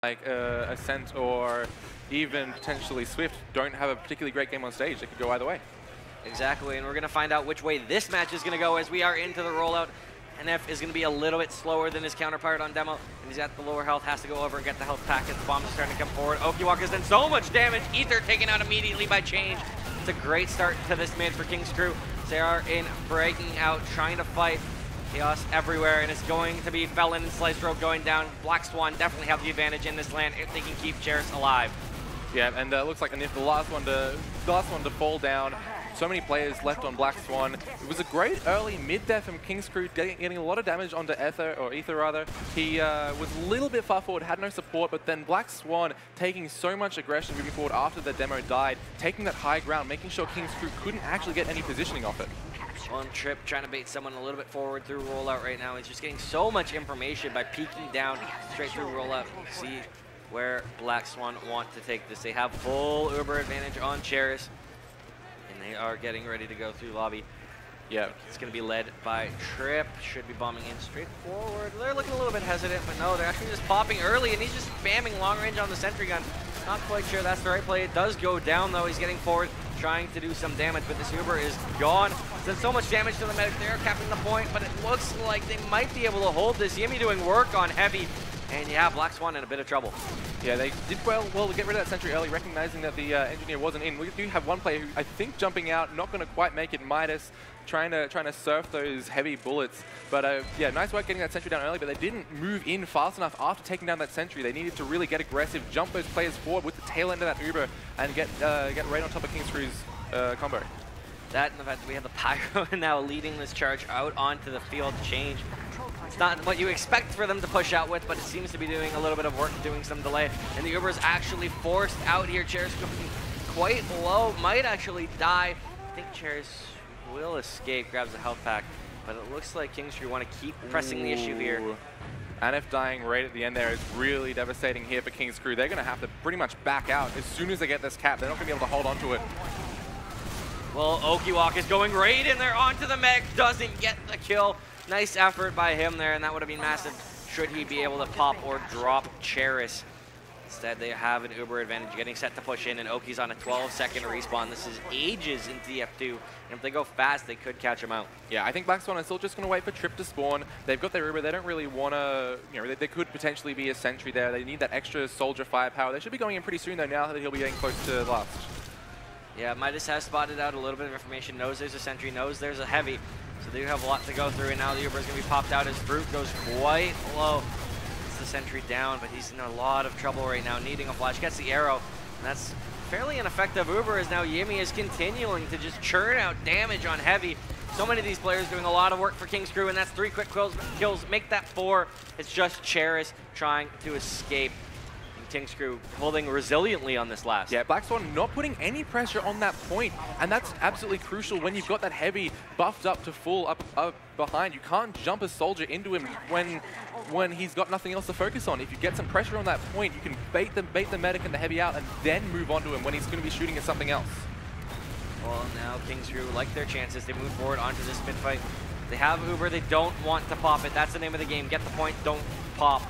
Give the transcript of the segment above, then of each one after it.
like Ascent or even potentially Swift don't have a particularly great game on stage. It could go either way. Exactly, and we're going to find out which way this match is going to go as we are into the rollout. NF is going to be a little bit slower than his counterpart on demo, and he's at the lower health, has to go over and get the health packet. The bombs are starting to come forward. Okiwaka's done so much damage. Ether taken out immediately by Change. It's a great start to this mid for King's Crew. They are in breaking out, trying to fight. Chaos everywhere, and it's going to be Felon and Slice Rope going down. Black Swan definitely have the advantage in this land if they can keep Cheris alive. Yeah, and it looks like NF the last one to fall down. So many players left on Black Swan. It was a great early mid there from King's Crew, getting a lot of damage onto Ether rather. He was a little bit far forward, had no support, but then Black Swan taking so much aggression moving forward after the demo died, taking that high ground, making sure King's Crew couldn't actually get any positioning off it. On Trip trying to bait someone a little bit forward through rollout right now. He's just getting so much information by peeking down straight through rollout. See where Black Swan want to take this. They have full Uber advantage on Cheris, and they are getting ready to go through lobby. Yeah, it's going to be led by Trip. Should be bombing in straight forward. They're looking a little bit hesitant, but no, they're actually just popping early, and he's just spamming long range on the sentry gun. Not quite sure that's the right play. It does go down, though. He's getting forward, trying to do some damage, but this Uber is gone. It's done so much damage to the medic. They're capping the point, but it looks like they might be able to hold this. Yimmy doing work on Heavy, and yeah, Black Swan in a bit of trouble. Yeah, they did well to get rid of that sentry early, recognizing that the engineer wasn't in. We do have one player who I think jumping out, not going to quite make it. Midas trying to surf those heavy bullets. But yeah, nice work getting that sentry down early, but they didn't move in fast enough after taking down that sentry. They needed to really get aggressive, jump those players forward with the tail end of that Uber, and get right on top of King's Crew's combo. That and the fact that we have the Pyro now leading this charge out onto the field. Change. It's not what you expect for them to push out with, but it seems to be doing a little bit of work, doing some delay. And the Uber is actually forced out here. Cheris going quite low, might actually die. I think Cheris will escape, grabs a health pack, but it looks like King's Crew want to keep pressing the issue here. NF dying right at the end there is really devastating here for King's Crew. They're going to have to pretty much back out as soon as they get this cap. They're not going to be able to hold on to it. Well, Okiwaka is going right in there onto the mech, doesn't get the kill. Nice effort by him there, and that would have been massive should he be able to pop or drop Cheris. Instead, they have an Uber advantage, getting set to push in, and Oki's on a 12-second respawn. This is ages into the F2, and if they go fast, they could catch him out. Yeah, I think Black Swan is still just going to wait for Trip to spawn. They've got their Uber. They don't really want to, you know, they could potentially be a sentry there. They need that extra soldier firepower. They should be going in pretty soon, though, now that he'll be getting close to last. Yeah, Midas has spotted out a little bit of information, knows there's a sentry, knows there's a heavy. So they do have a lot to go through, and now the Uber is going to be popped out as Fruit goes quite low. Gets the sentry down, but he's in a lot of trouble right now, needing a flash. Gets the arrow, and that's fairly ineffective Uber, as now Yimmy is continuing to just churn out damage on Heavy. So many of these players doing a lot of work for King's Crew, and that's 3 quick kills, make that 4. It's just Cheris trying to escape. King's Crew holding resiliently on this last. Yeah, Black Swan not putting any pressure on that point, and that's absolutely crucial when you've got that Heavy buffed up to full up behind. You can't jump a soldier into him when he's got nothing else to focus on. If you get some pressure on that point, you can bait the medic and the Heavy out and then move on to him when he's going to be shooting at something else. Well, now King's Crew like their chances. They move forward onto this mid fight. They have Uber, they don't want to pop it. That's the name of the game. Get the point, don't pop.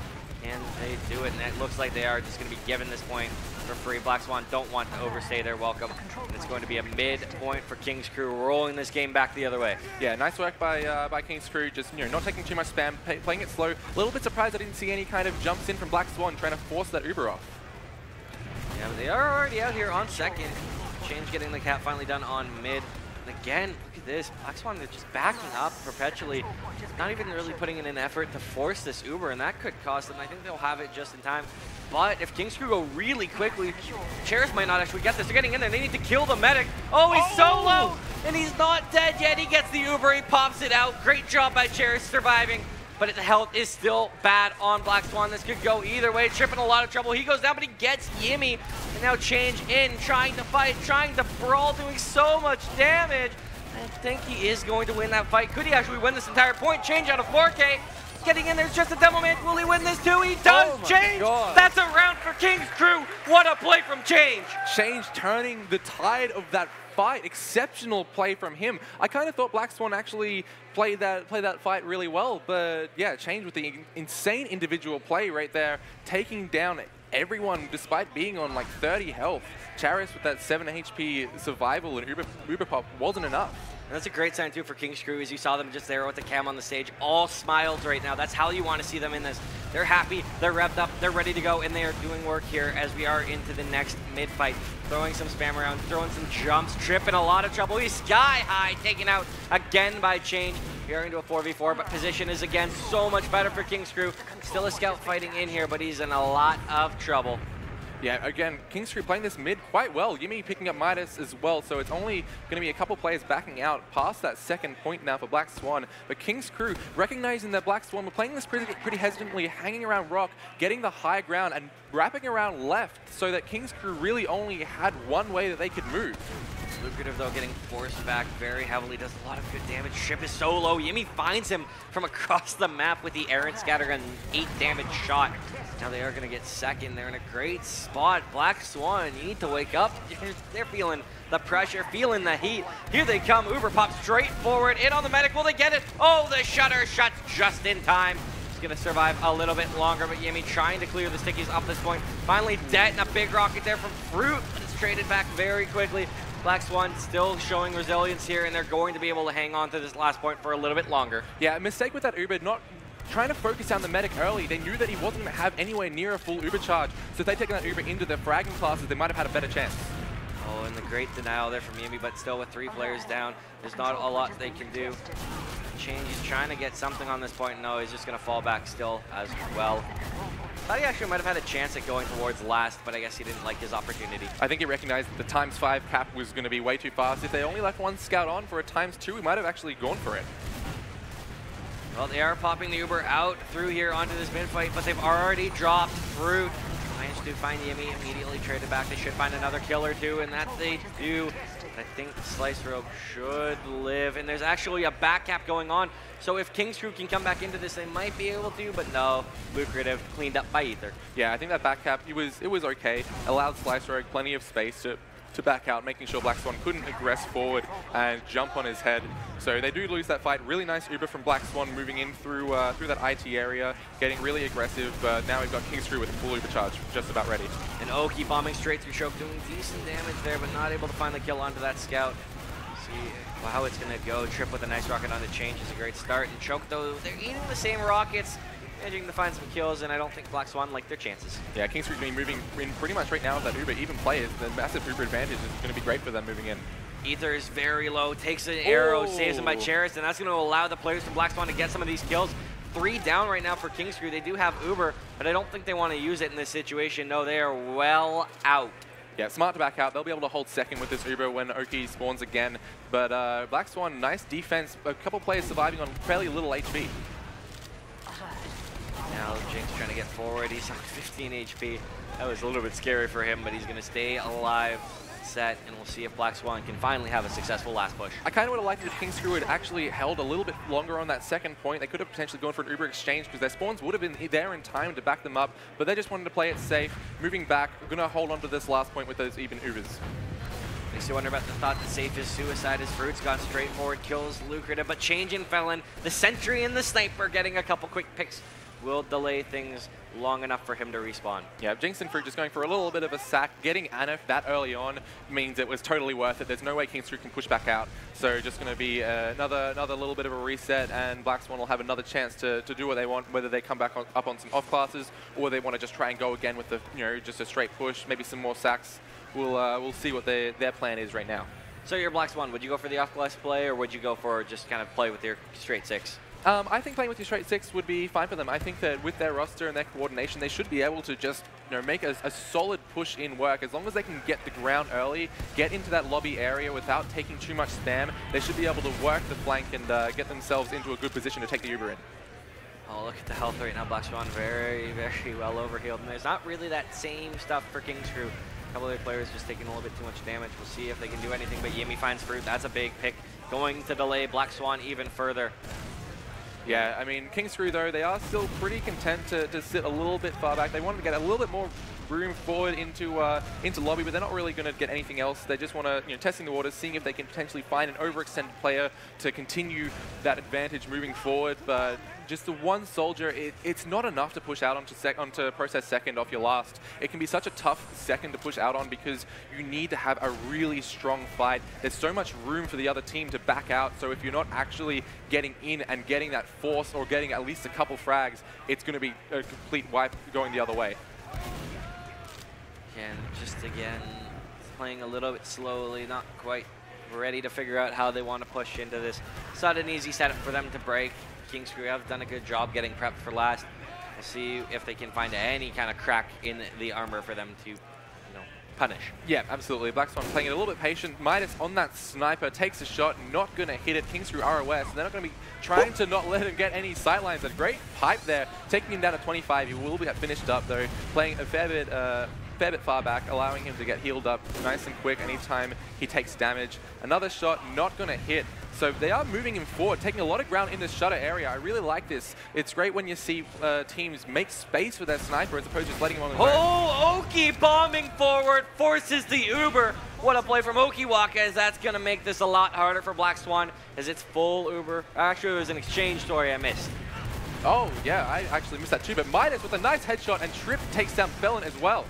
And they do it, and it looks like they are just going to be given this point for free. Black Swan don't want to overstay their welcome. And it's going to be a mid point for King's Crew, rolling this game back the other way. Yeah, nice work by King's Crew, just not taking too much spam, playing it slow. A little bit surprised I didn't see any kind of jumps in from Black Swan, trying to force that Uber off. Yeah, but they are already out here on second. Change getting the cap finally done on mid. And again, look at this. Black Swan is just backing up perpetually. Not even really putting in an effort to force this Uber, and that could cost them. I think they'll have it just in time. But if King's Crew go really quickly, Cheris might not actually get this. They're getting in there. They need to kill the medic. Oh, he's so low, and he's not dead yet. He gets the Uber. He pops it out. Great job by Cheris surviving. But the health is still bad on Black Swan. This could go either way. Trip in a lot of trouble. He goes down, but he gets Yimmy. And now Change in, trying to fight, trying to brawl, doing so much damage. I think he is going to win that fight. Could he actually win this entire point? Change out of 4K. Getting in there's just a demo man. Will he win this too? He does. Change. God. That's a round for King's Crew. What a play from Change. Change turning the tide of that fight. Exceptional play from him. I kind of thought Black Swan actually played that fight really well, but yeah, Change with the insane individual play right there, taking down everyone, despite being on like 30 health, Charis with that 7 HP survival and Uber Pop wasn't enough. And that's a great sign, too, for King's Crew, as you saw them just there with the cam on the stage. All smiles right now. That's how you want to see them in this. They're happy, they're revved up, they're ready to go, and they are doing work here as we are into the next mid-fight. Throwing some spam around, throwing some jumps, Trip in a lot of trouble. He's sky high, taken out again by Change. We are into a 4v4, but position is, again, so much better for King's Crew. Still a scout fighting in here, but he's in a lot of trouble. Yeah, again, King's Crew playing this mid quite well. Yimi picking up Midas as well, so it's only going to be a couple players backing out past that second point now for Black Swan. But King's Crew, recognizing that Black Swan were playing this pretty hesitantly, hanging around rock, getting the high ground, and wrapping around left, so that King's Crew really only had one way that they could move. Lucrative, though, getting forced back very heavily, does a lot of good damage. Ship is so low. Yimi finds him from across the map with the errant scatter gun, 8 damage shot. Now they are going to get second. They're in a great spot. Black Swan, you need to wake up. They're feeling the pressure, feeling the heat. Here they come. Uber Pop straight forward, in on the medic. Will they get it? Oh, the shutter shuts just in time. He's going to survive a little bit longer, but Yimi trying to clear the stickies up this point. Finally, dead, and a big rocket there from Fruit, but it's traded back very quickly. Black Swan still showing resilience here, and they're going to be able to hang on to this last point for a little bit longer. Yeah, a mistake with that Uber, not trying to focus down the medic early. They knew that he wasn't going to have anywhere near a full Uber charge, so if they'd taken that Uber into the fragging classes, they might have had a better chance. Oh, and the great denial there from Yimi, but still with 3 players down, there's not a lot they can do. Change, he's trying to get something on this point. No, he's just going to fall back still as well. Thought he actually might have had a chance at going towards last, but I guess he didn't like his opportunity. I think he recognized that the ×5 cap was going to be way too fast. If they only left one scout on for a ×2, he might have actually gone for it. Well, they are popping the Uber out through here onto this mid-fight, but they've already dropped Fruit. Managed to find Yimi, immediately traded back. They should find another kill or two, and that they do. I think Slice Rogue should live, and there's actually a back cap going on. So if King's Crew can come back into this, they might be able to, but no. Lucrative, cleaned up by Ether. Yeah, I think that back cap, it was okay. Allowed Slice Rogue plenty of space to back out, making sure Black Swan couldn't aggress forward and jump on his head. So they do lose that fight. Really nice Uber from Black Swan moving in through that IT area, getting really aggressive. But now we've got King's Crew with a full Uber charge, just about ready. And Oki bombing straight through Choke, doing decent damage there, but not able to find the kill onto that scout. See how it's going to go. Trip with a nice rocket on the Change is a great start. And Choke, though, they're eating the same rockets, managing to find some kills, and I don't think Black Swan like their chances. Yeah, King's Crew going to be moving in pretty much right now with that Uber. Even players, the massive Uber advantage is going to be great for them moving in. Ether is very low, takes an arrow, saves him by Charis, and that's going to allow the players from Black Swan to get some of these kills. 3 down right now for King's Crew. They do have Uber, but I don't think they want to use it in this situation. No, they are well out. Yeah, smart to back out. They'll be able to hold second with this Uber when Oki spawns again. But Black Swan, nice defense. A couple players surviving on fairly little HP. Now Jinx trying to get forward. He's on 15 HP. That was a little bit scary for him, but he's going to stay alive, set, and we'll see if Black Swan can finally have a successful last push. I kind of would have liked if King's Crew had actually held a little bit longer on that second point. They could have potentially gone for an Uber exchange because their spawns would have been there in time to back them up, but they just wanted to play it safe. Moving back, we're going to hold on to this last point with those even Ubers. Makes you wonder about the thought that safe is suicide as Fruit's gone straight forward, kills Lucrative, but Change in Felon, the Sentry and the Sniper getting a couple quick picks will delay things long enough for him to respawn. Yeah, Jinx and Fruit just going for a little bit of a sack. Getting Anif that early on means it was totally worth it. There's no way King's Crew can push back out. So just going to be another little bit of a reset, and Black Swan will have another chance to do what they want, whether they come back up on some off classes or they want to just try and go again with the just a straight push, maybe some more sacks. We'll see what their plan is right now. So you're Black Swan. Would you go for the off class play, or would you go for just kind of play with your straight 6? I think playing with your straight 6 would be fine for them. I think that with their roster and their coordination, they should be able to just make a solid push in work. As long as they can get the ground early, get into that lobby area without taking too much spam, they should be able to work the flank and get themselves into a good position to take the Uber in. Oh, look at the health right now. Black Swan very, very well overhealed. And there's not really that same stuff for King's Crew. A couple other players just taking a little bit too much damage. We'll see if they can do anything, but Yimi finds Fruit. That's a big pick. Going to delay Black Swan even further. Yeah, I mean, King's Crew, though, they are still pretty content to sit a little bit far back. They wanted to get a little bit more room forward into lobby, but they're not really going to get anything else. They just want to, testing the waters, seeing if they can potentially find an overextended player to continue that advantage moving forward. But just the one soldier, it's not enough to push out onto process second off your last. It can be such a tough second to push out on because you need to have a really strong fight. There's so much room for the other team to back out, so if you're not actually getting in and getting that force or getting at least a couple frags, it's going to be a complete wipe going the other way. And just again, playing a little bit slowly, not quite ready to figure out how they want to push into this. It's not an easy setup for them to break. King's Crew have done a good job getting prepped for last. We'll see if they can find any kind of crack in the armor for them to, punish. Yeah, absolutely. Black Swan playing it a little bit patient. Midas on that sniper, takes a shot, not going to hit it. King's Crew ROS, and they're not going to be trying to not let him get any sightlines. A great pipe there, taking him down to 25. He will be finished up though, playing a fair bit far back, allowing him to get healed up nice and quick anytime he takes damage. Another shot, not going to hit. So they are moving him forward, taking a lot of ground in the shutter area. I really like this. It's great when you see teams make space for their sniper as opposed to just letting him on the ground. Oh, Oki bombing forward, forces the Uber. What a play from Okiwaka, as that's going to make this a lot harder for Black Swan, as it's full Uber. Actually, it was an exchange story I missed. Oh, yeah, I actually missed that too. But Midas with a nice headshot, and Trip takes down Felon as well.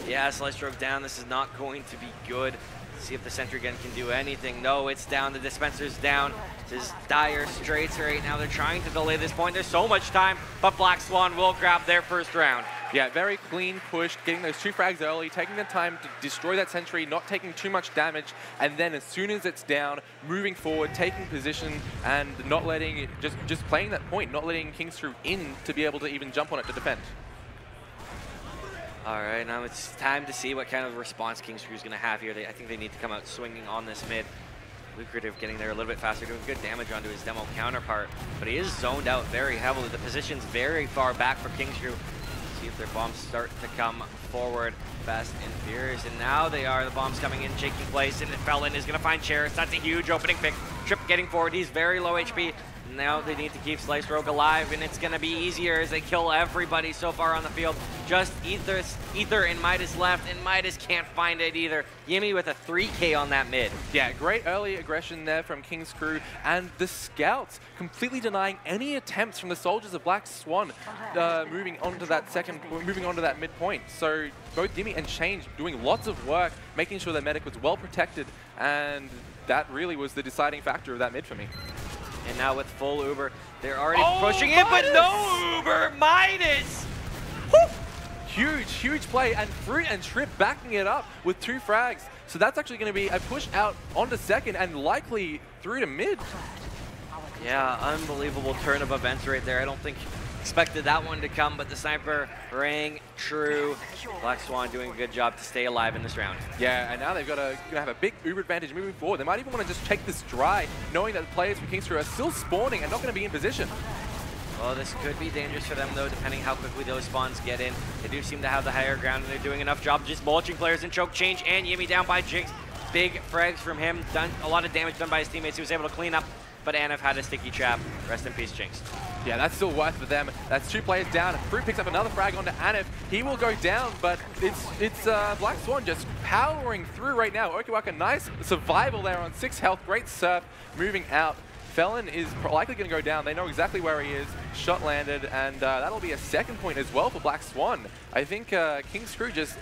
Yeah, Slice drove down. This is not going to be good. See if the sentry gun can do anything. No, it's down. The dispenser's down. This is dire straits right now. They're trying to delay this point. There's so much time, but Black Swan will grab their first round. Yeah, very clean push, getting those 2 frags early, taking the time to destroy that sentry, not taking too much damage, and then as soon as it's down, moving forward, taking position, and not letting it, just playing that point, not letting King's Crew in to be able to even jump on it to defend. All right, now it's time to see what kind of response King's Crew is going to have here. I think they need to come out swinging on this mid. Lucrative getting there a little bit faster, doing good damage onto his demo counterpart, but he is zoned out very heavily. The position's very far back for King's Crew. See if their bombs start to come forward fast and furious, and now they are. The bombs coming in, shaking place, and Felon is going to find Cherish. That's a huge opening pick. Trip getting forward. He's very low HP. Now they need to keep Slice Rogue alive, and it's going to be easier as they kill everybody so far on the field. Just Ether and Midas left, and Midas can't find it either. Yimmy with a 3K on that mid. Yeah, great early aggression there from King's Crew, and the scouts completely denying any attempts from the soldiers of Black Swan moving onto that midpoint. So both Yimmy and Change doing lots of work, making sure their medic was well protected, and that really was the deciding factor of that mid for me. And now with full Uber, they're already pushing in, but no Uber, Midas! Woo! Huge play, and Fruit and Trip backing it up with 2 frags. So that's actually going to be a push out onto second and likely through to mid. Yeah, unbelievable turn of events right there. I don't think expected that one to come, but the sniper rang true. Black Swan doing a good job to stay alive in this round. Yeah, and now they've got to have a big Uber advantage moving forward. They might even want to just take this dry, knowing that the players from King's Crew are still spawning and not going to be in position. Well, this could be dangerous for them, though, depending how quickly those spawns get in. They do seem to have the higher ground, and they're doing enough job just mulching players in choke change, and Yimmy down by Jinx. Big frags from him, done a lot of damage done by his teammates. He was able to clean up, but Anif had a sticky trap. Rest in peace, Jinx. Yeah, that's still worth for them. That's 2 players down. Fruit picks up another frag onto Anif. He will go down, but it's Black Swan just powering through right now. Okiwaka, nice survival there on 6 health. Great surf, moving out. Felon is likely going to go down. They know exactly where he is. Shot landed, and that'll be a 2nd point as well for Black Swan. I think King's Crew just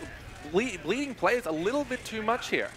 bleeding players a little bit too much here.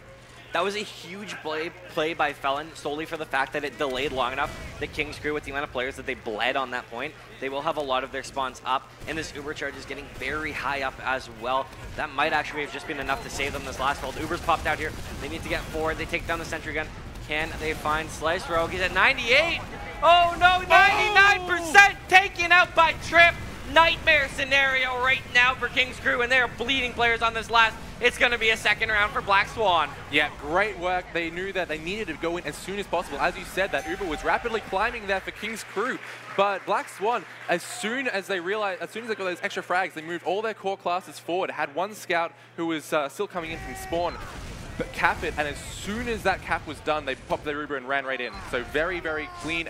That was a huge play by Felon, solely for the fact that it delayed long enough that King's Crew, with the amount of players that they bled on that point, they will have a lot of their spawns up, and this Uber charge is getting very high up as well. That might actually have just been enough to save them this last hold. Uber's popped out here. They need to get forward. They take down the sentry gun. Can they find Slice Rogue? He's at 98. Oh no, 99% taken out by Trip. Nightmare scenario right now for King's Crew, and they're bleeding players on this last. It's going to be a 2nd round for Black Swan. Yeah, great work. They knew that they needed to go in as soon as possible. As you said, that Uber was rapidly climbing there for King's Crew. But Black Swan, as soon as they got those extra frags, they moved all their core classes forward. Had 1 scout who was still coming in from spawn, but cap it, and as soon as that cap was done, they popped their Uber and ran right in. So very clean,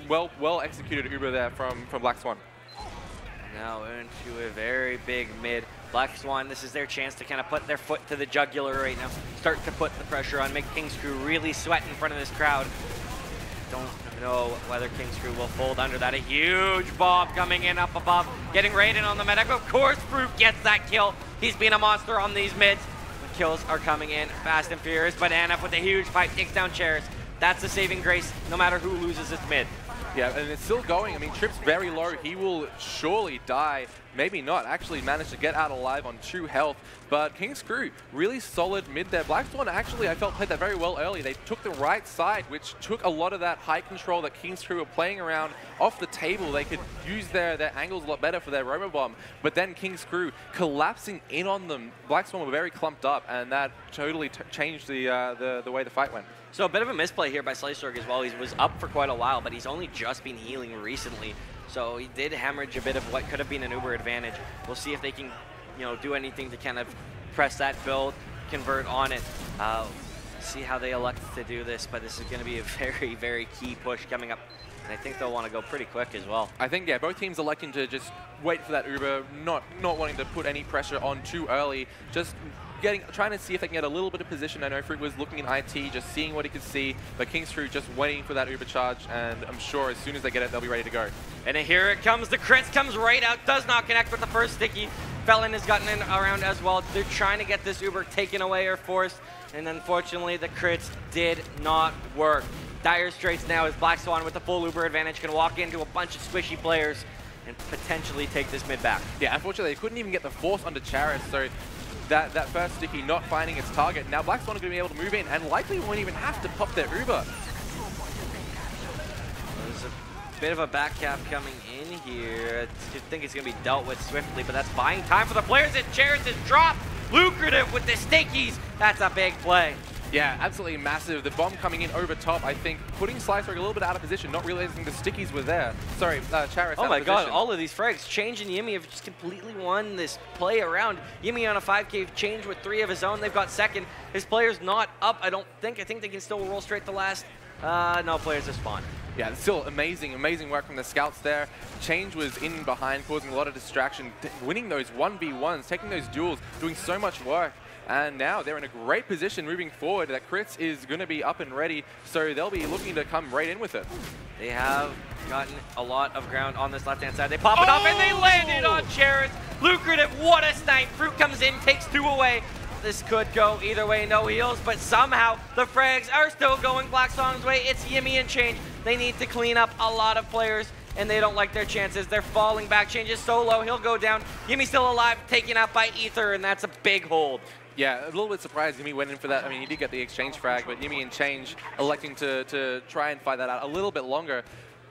well executed Uber there from Black Swan. Now into a very big mid. Black Swan, this is their chance to kind of put their foot to the jugular right now. Start to put the pressure on, make King's Crew really sweat in front of this crowd. Don't know whether King's Crew will fold under that. A huge bomb coming in up above, getting raided on the medic. Of course, Fruit gets that kill. He's been a monster on these mids. The kills are coming in fast and furious. Banana with a huge pipe takes down Cherish. That's the saving grace, no matter who loses this mid. Yeah, and it's still going. I mean, Trip's very low. He will surely die. Maybe not. Actually managed to get out alive on 2 health. But King's Crew, really solid mid there. Black Swan actually, I felt, played that very well early. They took the right side, which took a lot of that high control that King's Crew were playing around off the table. They could use their angles a lot better for their Robobomb. But then King's Crew collapsing in on them. Black Swan were very clumped up, and that totally changed the way the fight went. So a bit of a misplay here by Sliceorg as well. He was up for quite a while, but he's only just been healing recently. So he did hemorrhage a bit of what could have been an Uber advantage. We'll see if they can, do anything to kind of press that build, convert on it. See how they elect to do this, but this is going to be a very, very key push coming up. And I think they'll want to go pretty quick as well. I think, yeah, both teams electing to just wait for that Uber, not wanting to put any pressure on too early, just trying to see if they can get a little bit of position. I know Fruit was looking in IT, just seeing what he could see, but King's Crew just waiting for that Uber charge, and I'm sure as soon as they get it, they'll be ready to go. And here it comes. The crits comes right out, does not connect with the first sticky. Felon has gotten in around as well. They're trying to get this Uber taken away or forced, and unfortunately the crits did not work. Dire Straits now as Black Swan with the full Uber advantage can walk into a bunch of squishy players and potentially take this mid back. Yeah, unfortunately they couldn't even get the force onto Charis, so that first sticky not finding its target. Now Black Swan are going to be able to move in and likely won't even have to pop their Uber. There's a bit of a back cap coming in here. I think it's going to be dealt with swiftly, but that's buying time for the players. And Charis is dropped. Lucrative with the stickies. That's a big play. Yeah, absolutely massive. The bomb coming in over top, I think, putting Sliceorg a little bit out of position, not realizing the stickies were there. Sorry, Charis. Oh my god, all of these frags. Change and Yimmy have just completely won this play around. Yimmy on a 5K change with 3 of his own. They've got second. His player's not up, I don't think. I think they can still roll straight to last. No, players have spawned. Yeah, still amazing work from the scouts there. Change was in behind, causing a lot of distraction, winning those 1v1s, taking those duels, doing so much work. And now they're in a great position moving forward. That Crits is going to be up and ready, so they'll be looking to come right in with it. They have gotten a lot of ground on this left-hand side. They pop it up and they landed on Charis. Lucrative, what a snipe. Fruit comes in, takes 2 away. This could go either way, no heals, but somehow the frags are still going Black Swan's way. It's Yimmy and Change. They need to clean up a lot of players, and they don't like their chances. They're falling back. Change is so low, he'll go down. Yimmy's still alive, taken out by Ether, and that's a big hold. Yeah, a little bit surprised Yimmy went in for that. I mean, he did get the exchange frag, but Yimmy and Change electing to try and fight that out a little bit longer.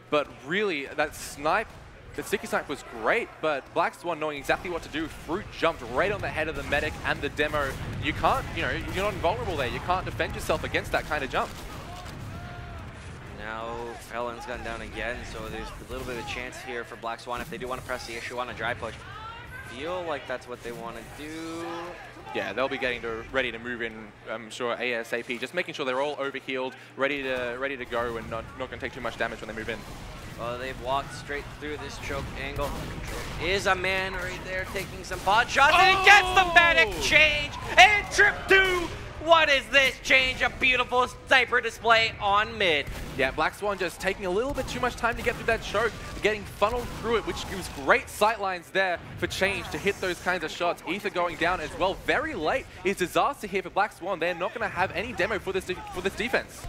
But really, that snipe, the sticky snipe was great, but Black Swan knowing exactly what to do. Fruit jumped right on the head of the medic and the demo. You can't, you're not invulnerable there. You can't defend yourself against that kind of jump. Now Felon's gone down again, so there's a little bit of a chance here for Black Swan if they do want to press the issue on a dry push. Feel like that's what they want to do. Yeah, they'll be getting ready to move in, I'm sure, ASAP. Just making sure they're all overhealed, ready to go, and not going to take too much damage when they move in. Well, they've walked straight through this choke angle. Is a man right there taking some pot shots, and he gets the medic change, and trip 2. What is this change? A beautiful sniper display on mid. Yeah, Black Swan just taking a little bit too much time to get through that choke, getting funneled through it, which gives great sightlines there for Change to hit those kinds of shots. Ether going down as well, very late. Is disaster here for Black Swan. They're not going to have any demo for this defense.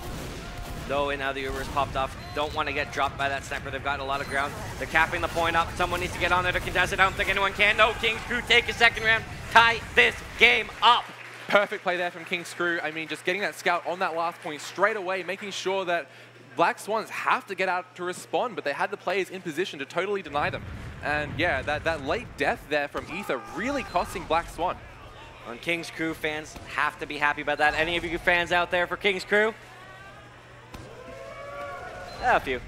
Though, and now the Uber's popped off. Don't want to get dropped by that sniper. They've got a lot of ground. They're capping the point up. Someone needs to get on there to contest it. I don't think anyone can. No, King's Crew take a second round. Tie this game up. Perfect play there from King's Crew. I mean, just getting that scout on that last point straight away, making sure that Black Swans have to get out to respond, but they had the players in position to totally deny them. And yeah, that late death there from Ether really costing Black Swan. And King's Crew fans have to be happy about that. Any of you fans out there for King's Crew? Yeah, a few.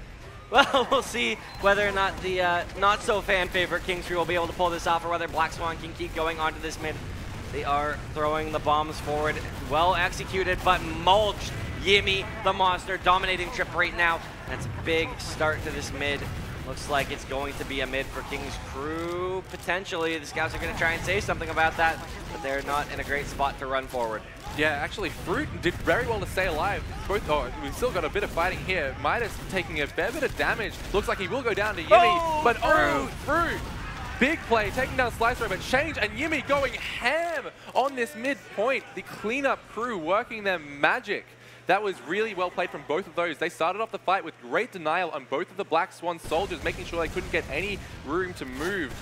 Well, we'll see whether or not the not-so-fan favorite King's Crew will be able to pull this off, or whether Black Swan can keep going onto this mid. They are throwing the bombs forward. Well executed, but mulched. Yimmy, the monster, dominating trip right now. That's a big start to this mid. Looks like it's going to be a mid for King's Crew. Potentially, the scouts are going to try and say something about that, but they're not in a great spot to run forward. Yeah, actually, Fruit did very well to stay alive. We've still got a bit of fighting here. Midas taking a fair bit of damage. Looks like he will go down to Yimmy, but Fruit! Big play, taking down Slicer, but Change and Yimmy going ham on this midpoint. The cleanup crew working their magic. That was really well played from both of those. They started off the fight with great denial on both of the Black Swan soldiers, making sure they couldn't get any room to move.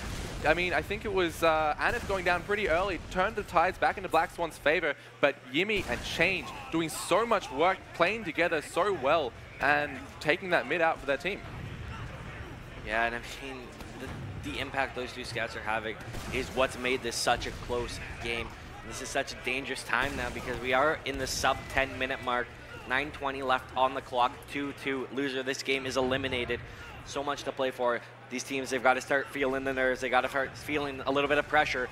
I mean, I think it was Anif going down pretty early, turned the tides back into Black Swan's favor, but Yimmy and Change doing so much work, playing together so well, and taking that mid out for their team. Yeah, and I mean, the impact those two scouts are having is what's made this such a close game. This is such a dangerous time now because we are in the sub 10-minute mark. 9:20 left on the clock. 2-2. Loser this game is eliminated. So much to play for. These teams, they've got to start feeling the nerves. They got to start feeling a little bit of pressure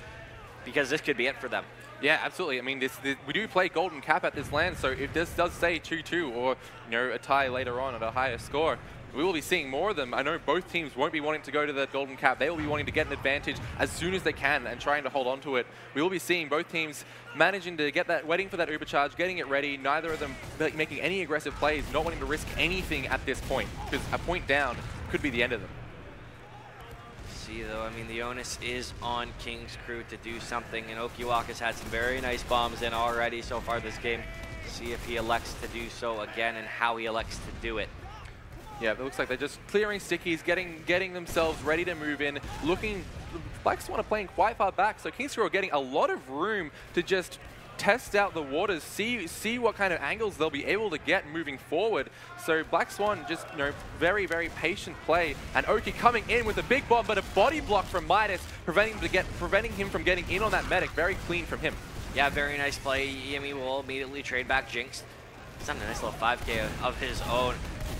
because this could be it for them. Yeah, absolutely. I mean, we do play Golden Cap at this LAN, so if this does say 2-2 or a tie later on at a higher score, we will be seeing more of them. I know both teams won't be wanting to go to the Golden Cap. They will be wanting to get an advantage as soon as they can and trying to hold on to it. We will be seeing both teams managing to get that, waiting for that Uber charge, getting it ready. Neither of them making any aggressive plays, not wanting to risk anything at this point, because a point down could be the end of them. See, though, I mean, the onus is on King's Crew to do something, and Okiwaka's had some very nice bombs in already so far this game. See if he elects to do so again and how he elects to do it. Yeah, it looks like they're just clearing stickies, getting themselves ready to move in, looking... Black Swan are playing quite far back, so King's Crew are getting a lot of room to just test out the waters, see what kind of angles they'll be able to get moving forward. So Black Swan just, very, very patient play, and Oki coming in with a big bomb, but a body block from Midas, preventing him from getting in on that medic. Very clean from him. Yeah, very nice play. Yimmy will immediately trade back Jinx. He's done a nice little 5K of his own.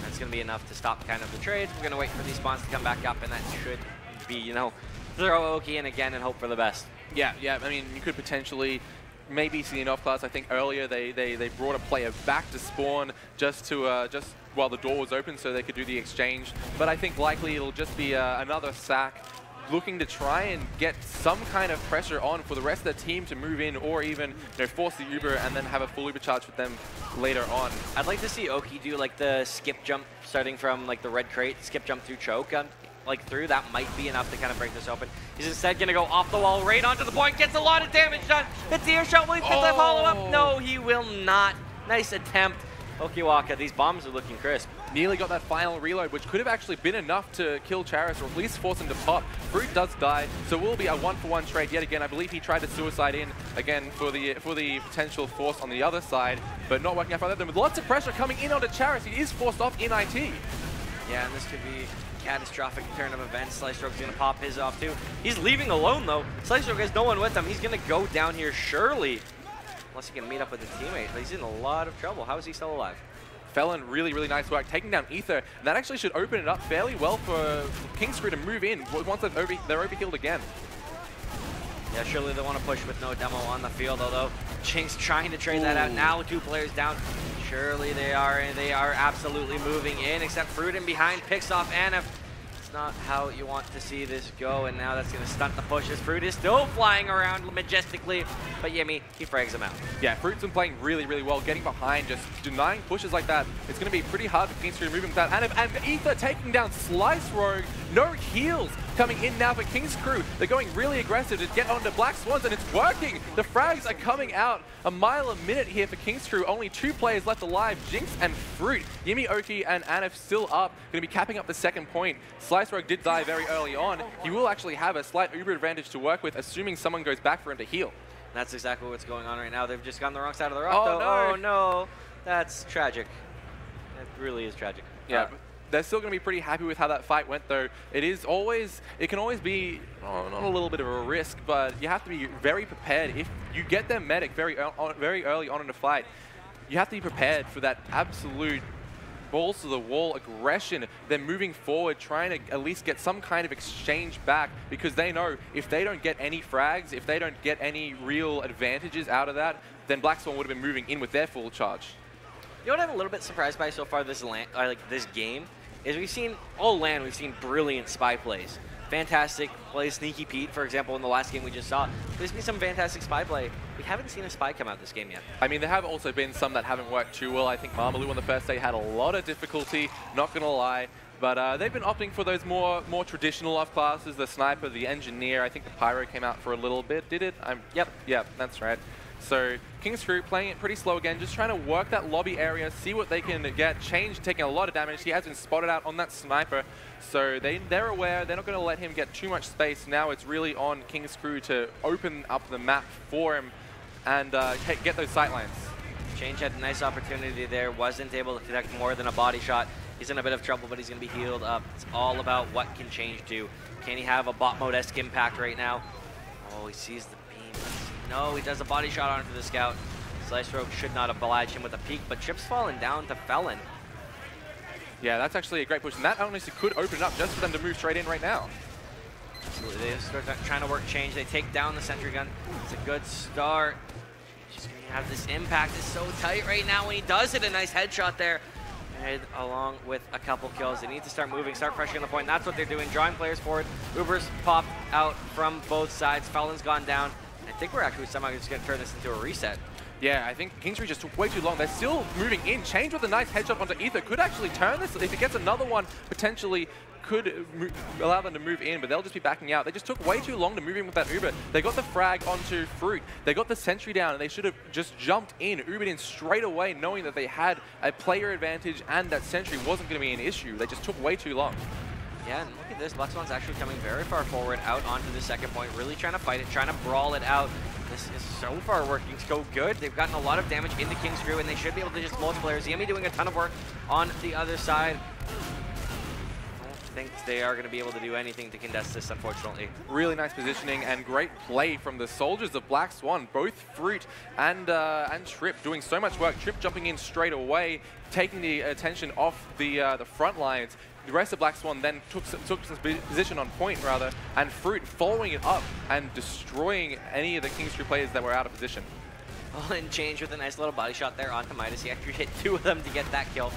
That's going to be enough to stop kind of the trade. We're going to wait for these spawns to come back up, and that should be, throw Oki in again and hope for the best. Yeah, I mean, you could potentially maybe see an off-class. I think earlier they brought a player back to spawn just while the door was open so they could do the exchange. But I think likely it'll just be another sack, looking to try and get some kind of pressure on for the rest of the team to move in, or even force the Uber and then have a full Uber charge with them later on. I'd like to see Oki do like the skip jump starting from like the red crate, skip jump through choke, through. That might be enough to kind of break this open. He's instead going to go off the wall right onto the point, gets a lot of damage done. The tear shot, will he get the follow-up? No, he will not. Nice attempt. Okiwaka, these bombs are looking crisp. Nearly got that final reload, which could have actually been enough to kill Charis, or at least force him to pop. Fruit does die, so will be a 1-for-1 trade yet again. I believe he tried to suicide in again for the potential force on the other side, but not working out for them. With lots of pressure coming in onto Charis, he is forced off in IT. Yeah, and this could be a catastrophic turn of events. Sliceroke's going to pop his off too. He's leaving alone though. Sliceroke has no one with him. He's going to go down here surely. Unless he can meet up with a teammate. But he's in a lot of trouble. How is he still alive? Felon, really, really nice work, taking down Ether. And that actually should open it up fairly well for King's Crew to move in once they're overhealed again. Yeah, surely they want to push with no demo on the field, although Jinx trying to trade that out. Now 2 players down. Surely they are absolutely moving in, except Fruit in behind picks off Anif. It's not how you want to see this go, and now that's going to stunt the pushes. Fruit is still flying around majestically, but Yimmy, he frags him out. Yeah, Fruit's been playing really, really well, getting behind, just denying pushes like that. It's going to be pretty hard for King's Crew to move him with that. And Ether taking down Slice Rogue. No heals coming in now for King's Crew. They're going really aggressive to get onto Black Swans, and it's working. The frags are coming out a mile a minute here for King's Crew. Only 2 players left alive, Jinx and Fruit. Yimmy, Oki, and Anif still up. Going to be capping up the second point. Slice Rogue did die very early on. He will actually have a slight Uber advantage to work with, assuming someone goes back for him to heal. That's exactly what's going on right now. They've just gone the wrong side of the rock, though. No. Oh, no. That's tragic. It really is tragic. Yeah. They're still going to be pretty happy with how that fight went, though. It can always be not a little bit of a risk, but you have to be very prepared. If you get them medic very early on in the fight, you have to be prepared for that absolute balls to the wall aggression. They're moving forward, trying to at least get some kind of exchange back, because they know if they don't get any frags, if they don't get any real advantages out of that, then Black Swan would have been moving in with their full charge. You know what I'm a little bit surprised by so far this game is we've seen all LAN, we've seen brilliant spy plays. Fantastic plays, Sneaky Pete, for example, in the last game we just saw. There's been some fantastic spy play. We haven't seen a spy come out this game yet. I mean, there have also been some that haven't worked too well. I think Marmaloo on the first day had a lot of difficulty, not going to lie. But they've been opting for those more traditional off classes, the Sniper, the Engineer. I think the Pyro came out for a little bit, did it? Yep, that's right. So Kingscrew playing it pretty slow again, just trying to work that lobby area, see what they can get. Change taking a lot of damage. He has been spotted out on that Sniper. So they're aware, they're not going to let him get too much space. Now it's really on Kingscrew to open up the map for him and get those sightlines. Change had a nice opportunity there, wasn't able to connect more than a body shot. He's in a bit of trouble, but he's going to be healed up. It's all about what can Change do. Can he have a bot mode-esque impact right now? Oh, he sees the beam. No, he does a body shot onto the scout. Slice Rogue should not oblige him with a peek, but Chip's falling down to Felon. Yeah, that's actually a great push, and that honestly could open it up just for them to move straight in right now. Absolutely, they start trying to work Change. They take down the sentry gun. It's a good start. He's going to have this impact. It's so tight right now. When he does it, a nice headshot there. And along with a couple kills. They need to start moving, start pressuring the point. That's what they're doing, drawing players forward. Uber's popped out from both sides. Felon's gone down. I think we're actually somehow just going to turn this into a reset. Yeah, I think Kingscrew just took way too long. They're still moving in. Change with a nice headshot onto Ether could actually turn this. If it gets another one, potentially could allow them to move in, but they'll just be backing out. They just took way too long to move in with that Uber. They got the frag onto Fruit. They got the sentry down, and they should have just jumped in, Ubered in straight away, knowing that they had a player advantage and that sentry wasn't going to be an issue. They just took way too long. Yeah, and look at this. Black Swan's actually coming very far forward, out onto the second point, really trying to fight it, trying to brawl it out. This is so far working so good. They've gotten a lot of damage into Kingscrew, and they should be able to just multiplayer. Yemi doing a ton of work on the other side. I think they are going to be able to do anything to contest this, unfortunately. Really nice positioning and great play from the soldiers of Black Swan. Both Fruit and Trip doing so much work. Trip jumping in straight away, taking the attention off the front lines. The rest of Black Swan then took some position on point, rather, and Fruit following it up and destroying any of the Kingscrew players that were out of position. Well, and Change with a nice little body shot there onto Midas. He actually hit 2 of them to get that kill.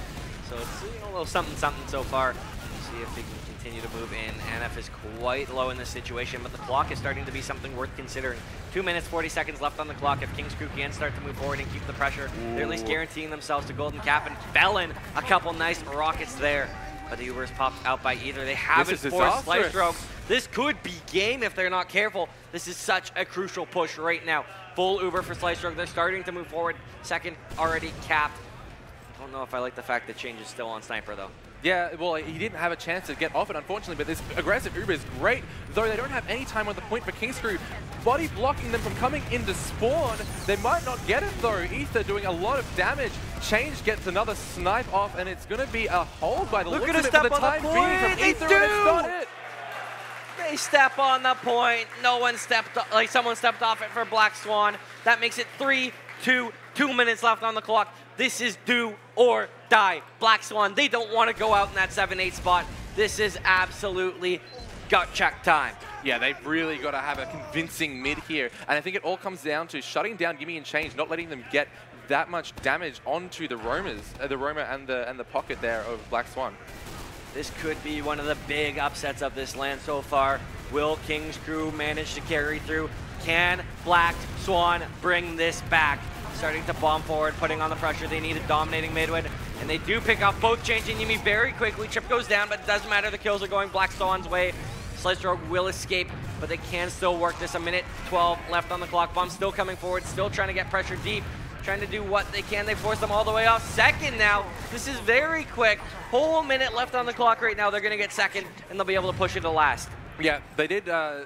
So it's a little something so far. See if they can continue to move in. NF is quite low in this situation, but the clock is starting to be something worth considering. 2 minutes, 40 seconds left on the clock. If Kingscrew can start to move forward and keep the pressure, they're at least guaranteeing themselves to golden cap, and Felon a couple nice rockets there. But the Uber's popped out by either. They haven't forced Slice Rogue. This could be game if they're not careful. This is such a crucial push right now. Full Uber for Slice Rogue. They're starting to move forward. Second already capped. I don't know if I like the fact that Change is still on Sniper, though. Yeah, well, he didn't have a chance to get off it, unfortunately, but this aggressive Uber is great, though they don't have any time on the point for Kingscrew. Body blocking them from coming into spawn. They might not get it, though. Ether doing a lot of damage. Change gets another snipe off, and it's going to be a hold by the looks of it for the time being from Ether, and it's not it. They step on the point. No one stepped, like someone stepped off it for Black Swan. That makes it 3-2, 2 minutes left on the clock. This is do or die. Black Swan, they don't want to go out in that 7-8 spot. This is absolutely gut check time. Yeah, they've really got to have a convincing mid here. And I think it all comes down to shutting down Gimme and Change, not letting them get that much damage onto the roamers, the roamer and the pocket there of Black Swan. This could be one of the big upsets of this LAN so far. Will Kingscrew manage to carry through? Can Black Swan bring this back? Starting to bomb forward, putting on the pressure they need, dominating midway, and they do pick off both Change and Yumi very quickly. Chip goes down, but it doesn't matter. The kills are going Black Swan's way. Slice Rogue will escape, but they can still work this. 1:12 left on the clock. Bomb still coming forward, still trying to get pressure deep, trying to do what they can. They force them all the way off. Second now. This is very quick. Whole minute left on the clock right now. They're going to get second, and they'll be able to push it to last. Yeah, they did.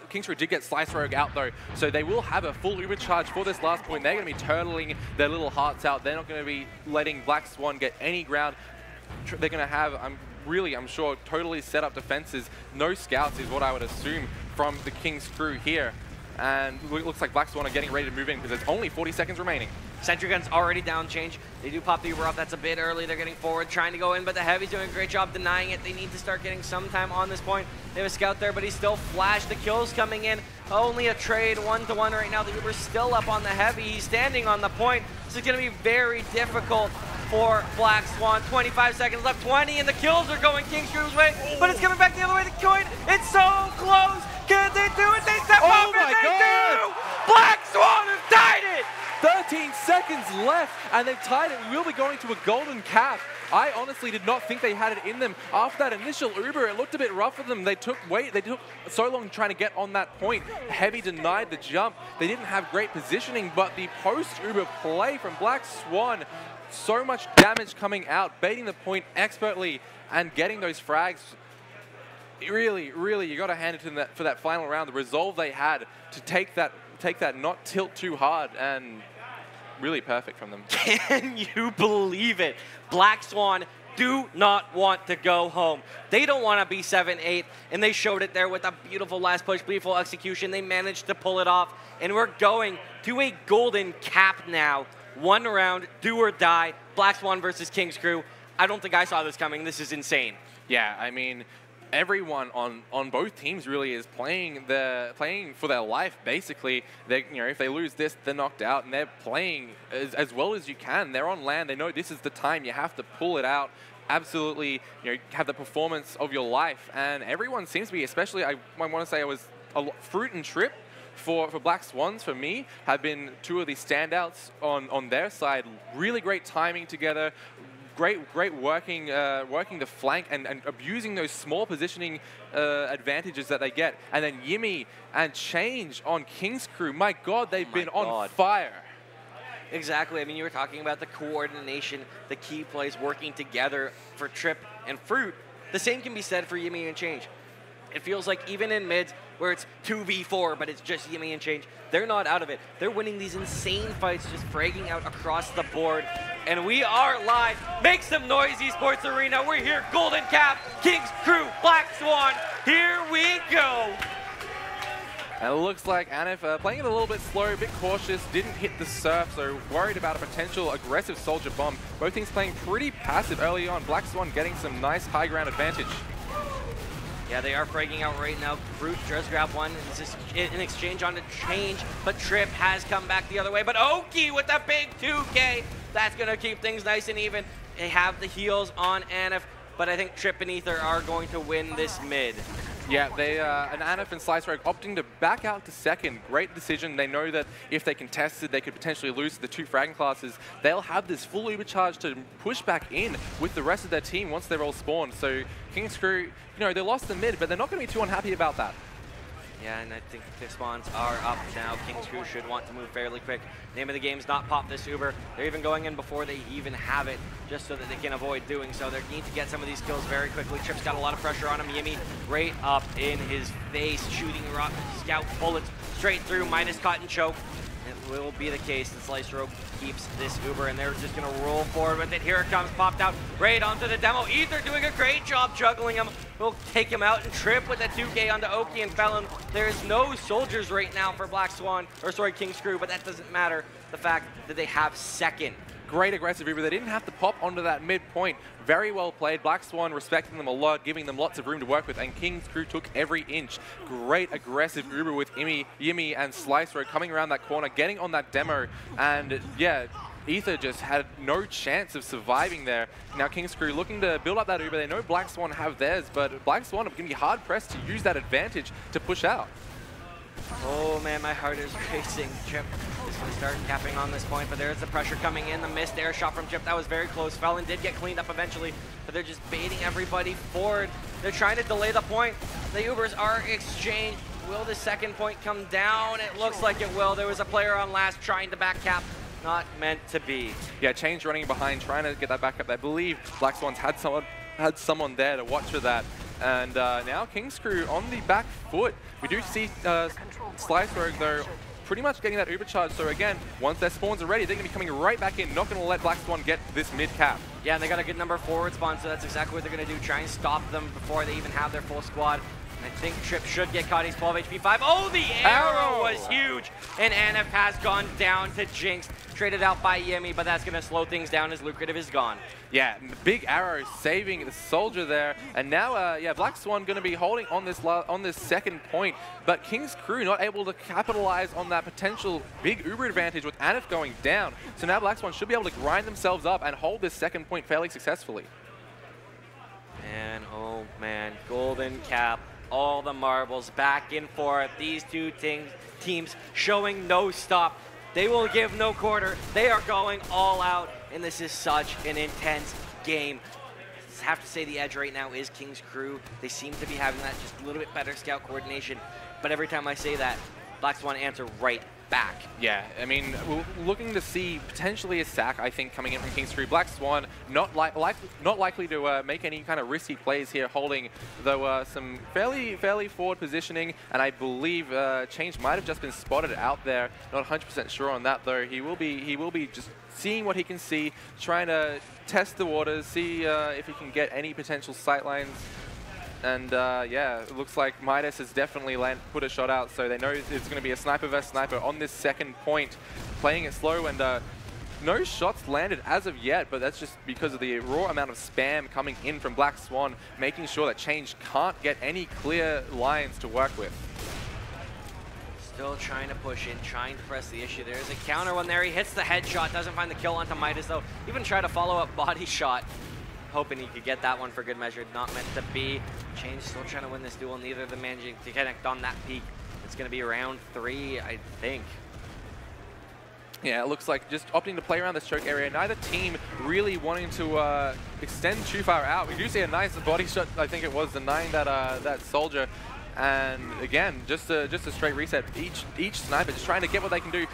Kingscrew did get Slice Rogue out, though, so they will have a full Uber charge for this last point. They're going to be turtling their little hearts out. They're not going to be letting Black Swan get any ground. They're going to have, I'm sure, totally set up defenses. No scouts is what I would assume from the Kingscrew here. And it looks like Black Swan are getting ready to move in because there's only 40 seconds remaining. Sentry Gun's already down Change. They do pop the Uber off. That's a bit early. They're getting forward, trying to go in, but the Heavy's doing a great job denying it. They need to start getting some time on this point. They have a scout there, but he's still flashed. The kills coming in. Only a trade 1-1 right now. The Uber's still up on the Heavy. He's standing on the point. This is going to be very difficult for Black Swan. 25 seconds left, 20, and the kills are going King Screw's way, but it's coming back the other way. The coin, it's so close. Can they do it? They step up and they do! Black Swan have tied it! 13 seconds left, and they've tied it. We will be going to a golden cap. I honestly did not think they had it in them. After that initial Uber, it looked a bit rough for them. They took so long trying to get on that point. Heavy denied the jump. They didn't have great positioning, but the post-Uber play from Black Swan, so much damage coming out, baiting the point expertly and getting those frags. Really, you got to hand it to them for that final round. The resolve they had to take that, not tilt too hard, and really perfect from them. Can you believe it? Black Swan do not want to go home. They don't want to be 7-8, and they showed it there with a beautiful last push, beautiful execution. They managed to pull it off, and we're going to a golden cap now. One round, do or die. Black Swan versus King's Crew. I don't think I saw this coming. This is insane. Yeah, I mean, everyone on both teams really is playing for their life. Basically, if they lose this, they're knocked out, and they're playing as well as you can. They're on land. They know this is the time you have to pull it out. Absolutely, have the performance of your life, and everyone seems to be. Especially, I want to say, Fruit and Trip for Black Swans, for me, have been two of the standouts on their side. Really great timing together. Great working the flank and abusing those small positioning advantages that they get. And then Yimmy and Change on King's Crew. My God, they've been on fire. Exactly. I mean, you were talking about the coordination, the key plays working together for Trip and Fruit. The same can be said for Yimmy and Change. It feels like even in mids, where it's 2v4, but it's just Yimmy and Change, they're not out of it. They're winning these insane fights, just fragging out across the board. And we are live. Make some noise, Esports Arena. We're here, Golden Cap, King's Crew, Black Swan. Here we go. And it looks like Anif playing it a little bit slow, a bit cautious, didn't hit the surf, so worried about a potential aggressive soldier bomb. Both teams playing pretty passive early on. Black Swan getting some nice high ground advantage. Yeah, they are fragging out right now. Fruit does grab one. This is an exchange on the Change, but Trip has come back the other way. But Oki with a big 2K. That's going to keep things nice and even. They have the heals on Anif, but I think Trip and Ether are going to win this mid. Yeah, and Anif and Slice Rogue opting to back out to second. Great decision. They know that if they contested, they could potentially lose to the two fragging classes. They'll have this full Uber charge to push back in with the rest of their team once they're all spawned. So King's Crew, they lost the mid, but they're not going to be too unhappy about that. Yeah, and I think the spawns are up now. King's Crew should want to move fairly quick. Name of the game is not pop this Uber. They're even going in before they even have it, just so that they can avoid doing so. They need to get some of these kills very quickly. Trip's got a lot of pressure on him. Yimmy right up in his face, shooting rock scout bullets straight through, minus caught and choke. It will be the case that Slice Rogue keeps this Uber, and they're just going to roll forward with it. Here it comes, popped out right onto the demo. Ether doing a great job juggling him. We'll take him out and Trip with a 2K onto Oki and Felon. There's no soldiers right now for Black Swan, or sorry, King's Crew, but that doesn't matter. The fact that they have second. Great aggressive Uber. They didn't have to pop onto that midpoint. Very well played. Black Swan respecting them a lot, giving them lots of room to work with, and King's Crew took every inch. Great aggressive Uber with Yimmy and Slice Rogue coming around that corner, getting on that demo, and yeah, Ether just had no chance of surviving there. Now King's Crew looking to build up that Uber. They know Black Swan have theirs, but Black Swan are going to be hard pressed to use that advantage to push out. Oh man, my heart is racing. Chip is going to start capping on this point, but there's the pressure coming in. The missed air shot from Chip, that was very close. Felon did get cleaned up eventually, but they're just baiting everybody forward. They're trying to delay the point. The Ubers are exchanged. Will the second point come down? It looks like it will. There was a player on last trying to back cap. Not meant to be. Yeah, Change running behind, trying to get that back up. I believe Black Swans had someone there to watch for that. And now King's Crew on the back foot. We do see Slice Rogue, though, pretty much getting that Uber charge. So again, once their spawns are ready, they're going to be coming right back in. Not going to let Black Swan get this mid cap. Yeah, and they got a good number forward spawn, so that's exactly what they're going to do. Try and stop them before they even have their full squad. I think Trip should get caught. He's 12 HP 5. Oh, the arrow was huge. And Anif has gone down to Jinx. traded out by Yemi, but that's going to slow things down as Lucrative is gone. Yeah, big arrow saving the soldier there, and now yeah, Black Swan going to be holding on this second point, but King's Crew not able to capitalize on that potential big Uber advantage with Anif going down. So now Black Swan should be able to grind themselves up and hold this second point fairly successfully. And oh man, Golden Cap, all the marbles back and forth. These two teams showing no stop. They will give no quarter. They are going all out, and this is such an intense game. I have to say the edge right now is King's Crew. They seem to be having that just a little bit better scout coordination, but every time I say that, Black Swan answer right back. Yeah, I mean, we're looking to see potentially a sack, I think, coming in from King's Crew. Black Swan not likely to make any kind of risky plays here, holding, though, some fairly forward positioning, and I believe Change might have just been spotted out there. Not 100% sure on that, though. He will be just seeing what he can see, trying to test the waters, see if he can get any potential sight lines. And yeah, it looks like Midas has definitely put a shot out, so they know it's going to be a sniper versus sniper on this second point. Playing it slow, and no shots landed as of yet, but that's just because of the raw amount of spam coming in from Black Swan, making sure that Change can't get any clear lines to work with. Still trying to push in, trying to press the issue. There's a counter one there. He hits the headshot, doesn't find the kill onto Midas, though. Even try to follow up body shot, hoping he could get that one for good measure. Not meant to be. Change still trying to win this duel. Neither of them managing to connect on that peak. It's going to be round 3, I think. Yeah, it looks like just opting to play around this choke area. Neither team really wanting to extend too far out. We do see a nice body shot, I think it was, denying that soldier. And again, just a straight reset. Each sniper just trying to get what they can do.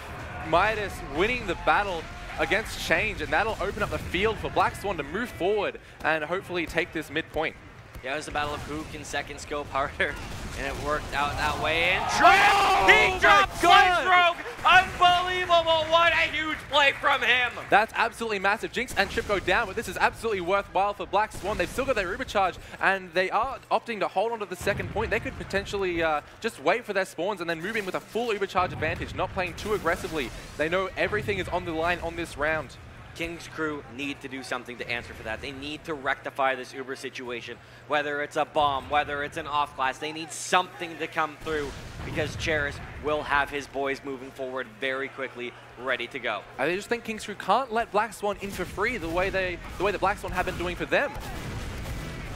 Midas winning the battle against Change, and that'll open up the field for Black Swan to move forward and hopefully take this midpoint. Yeah, it was a battle of who can second scope harder, and it worked out that way. And he dropped Slice Rogue! Unbelievable! What a huge play from him! That's absolutely massive. Jinx and Trip go down, but this is absolutely worthwhile for Black Swan. They've still got their Uber charge, and they are opting to hold on to the second point. They could potentially just wait for their spawns and then move in with a full Uber charge advantage, not playing too aggressively. They know everything is on the line on this round. King's Crew need to do something to answer for that. They need to rectify this Uber situation, whether it's a bomb, whether it's an off class. They need something to come through, because Cherish will have his boys moving forward very quickly, ready to go. I just think King's Crew can't let Black Swan in for free the way the Black Swan have been doing for them.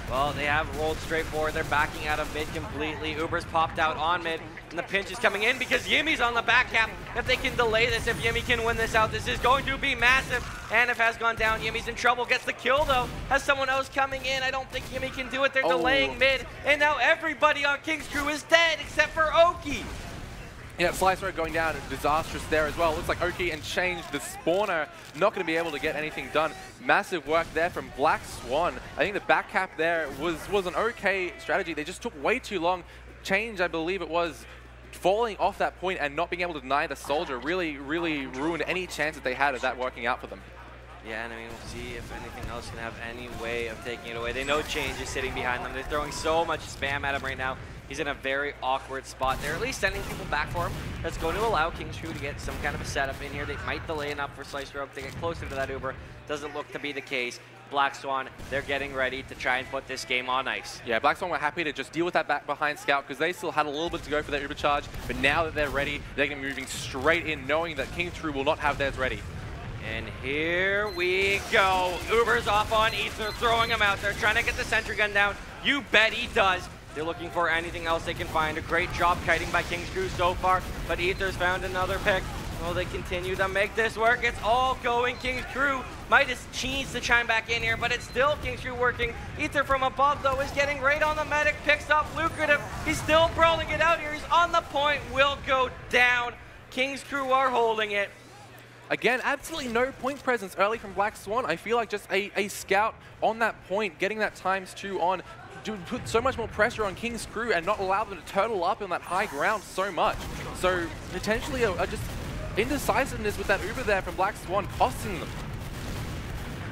Well, they have rolled straight forward. They're backing out of mid completely. Uber's popped out on mid, and the pinch is coming in because Yimi's on the back cap. If they can delay this, if Yimi can win this out, this is going to be massive. Anif has gone down. Yimi's in trouble. Gets the kill, though. Has someone else coming in. I don't think Yimi can do it. They're delaying mid, and now everybody on King's Crew is dead except for Oki. Yeah, Slice Road going down, disastrous there as well. Looks like Oki and Change, the spawner, not going to be able to get anything done. Massive work there from Black Swan. I think the back cap there was an okay strategy. They just took way too long. Change, I believe it was, falling off that point and not being able to deny the soldier really ruined any chance that they had of that working out for them. Yeah, and I mean, we'll see if anything else can have any way of taking it away. They know Change is sitting behind them. They're throwing so much spam at him right now. He's in a very awkward spot. They're at least sending people back for him. That's going to allow King's Crew to get some kind of a setup in here. They might delay enough for Slice Rogue to get closer to that Uber. Doesn't look to be the case. Black Swan, they're getting ready to try and put this game on ice. Yeah, Black Swan were happy to just deal with that back behind scout because they still had a little bit to go for their Uber charge. But now that they're ready, they're going to be moving straight in, knowing that King's Crew will not have theirs ready. And here we go. Uber's off on Ether, throwing him out there, trying to get the sentry gun down. You bet he does. They're looking for anything else they can find. A great job kiting by King's Crew so far, but Ether's found another pick. Will they continue to make this work? It's all going King's Crew. Midas needs to chime back in here, but it's still King's Crew working. Ether from above, though, is getting right on the medic, picks up Lucrative. He's still brawling it out here. He's on the point, will go down. King's Crew are holding it. Again, absolutely no point presence early from Black Swan. I feel like just a scout on that point, getting that ×2 on, put so much more pressure on King's Crew and not allow them to turtle up on that high ground so much. So potentially just indecisiveness with that Uber there from Black Swan costing them.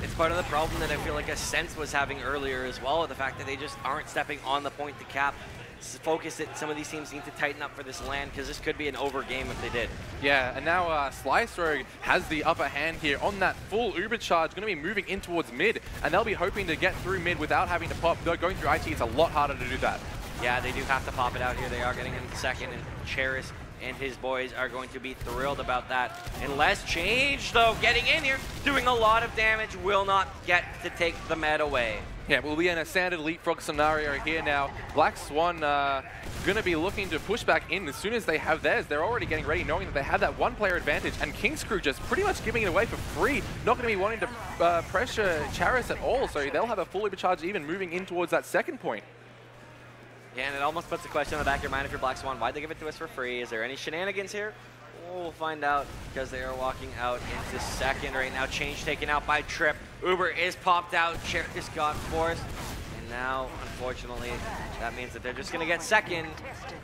It's part of the problem that I feel like Ascent was having earlier as well, the fact that they just aren't stepping on the point to cap. focus that some of these teams need to tighten up for this LAN, because this could be an over game if they did. Yeah, and now Slicer has the upper hand here on that full Uber charge, going to be moving in towards mid, and they'll be hoping to get through mid without having to pop. Though going through IT, it's a lot harder to do that. Yeah, they do have to pop it out here. They are getting in second, and Cheris and his boys are going to be thrilled about that. Unless Change, though, getting in here, doing a lot of damage, will not get to take the med away. Yeah, we'll be in a standard leapfrog scenario here now. Black Swan going to be looking to push back in as soon as they have theirs. They're already getting ready, knowing that they have that one-player advantage, and King's Crew just pretty much giving it away for free. Not going to be wanting to pressure Charis at all, so they'll have a full overcharge even moving in towards that second point. Yeah, and it almost puts the question in the back of your mind if you're Black Swan, why'd they give it to us for free? Is there any shenanigans here? We'll find out, because they are walking out into second right now. Change taken out by Trip. Uber is popped out. Cherkis got forced. And now, unfortunately, that means that they're just going to get second,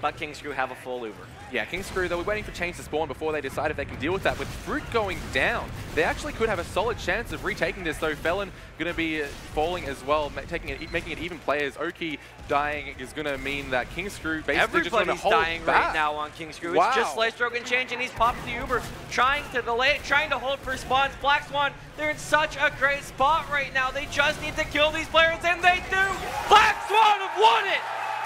but King's Crew have a full Uber. Yeah, King's Crew, they'll be waiting for Change to spawn before they decide if they can deal with that. With Fruit going down, they actually could have a solid chance of retaking this, though. Felon going to be falling as well, making it even players. Oki dying is going to mean that King's Crew basically just going to hold dying back. Right now on King's Crew. Wow. It's just Slice-Stroke and Change, and he's popped the Uber, trying to delay it, trying to hold for spawns. Black Swan, they're in such a great spot right now. They just need to kill these players, and they do! Black Swan have won it!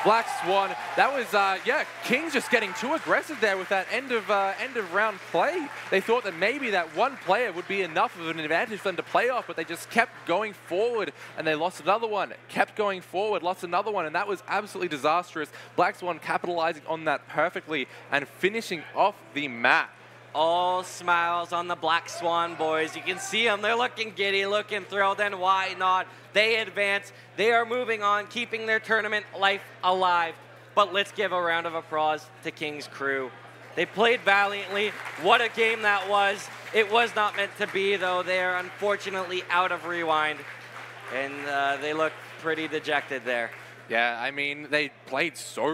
Black Swan, that was, yeah, Kings just getting too aggressive there with that end of round play. They thought that maybe that one player would be enough of an advantage for them to play off, but they just kept going forward, and they lost another one, kept going forward, lost another one, and that was absolutely disastrous. Black Swan capitalizing on that perfectly and finishing off the map. All smiles on the Black Swan boys. You can see them. They're looking giddy, looking thrilled, and why not? They advance. They are moving on, keeping their tournament life alive. But let's give a round of applause to King's Crew. They played valiantly. What a game that was. It was not meant to be, though. They are unfortunately out of rewind, and they look pretty dejected there. Yeah, I mean, they played so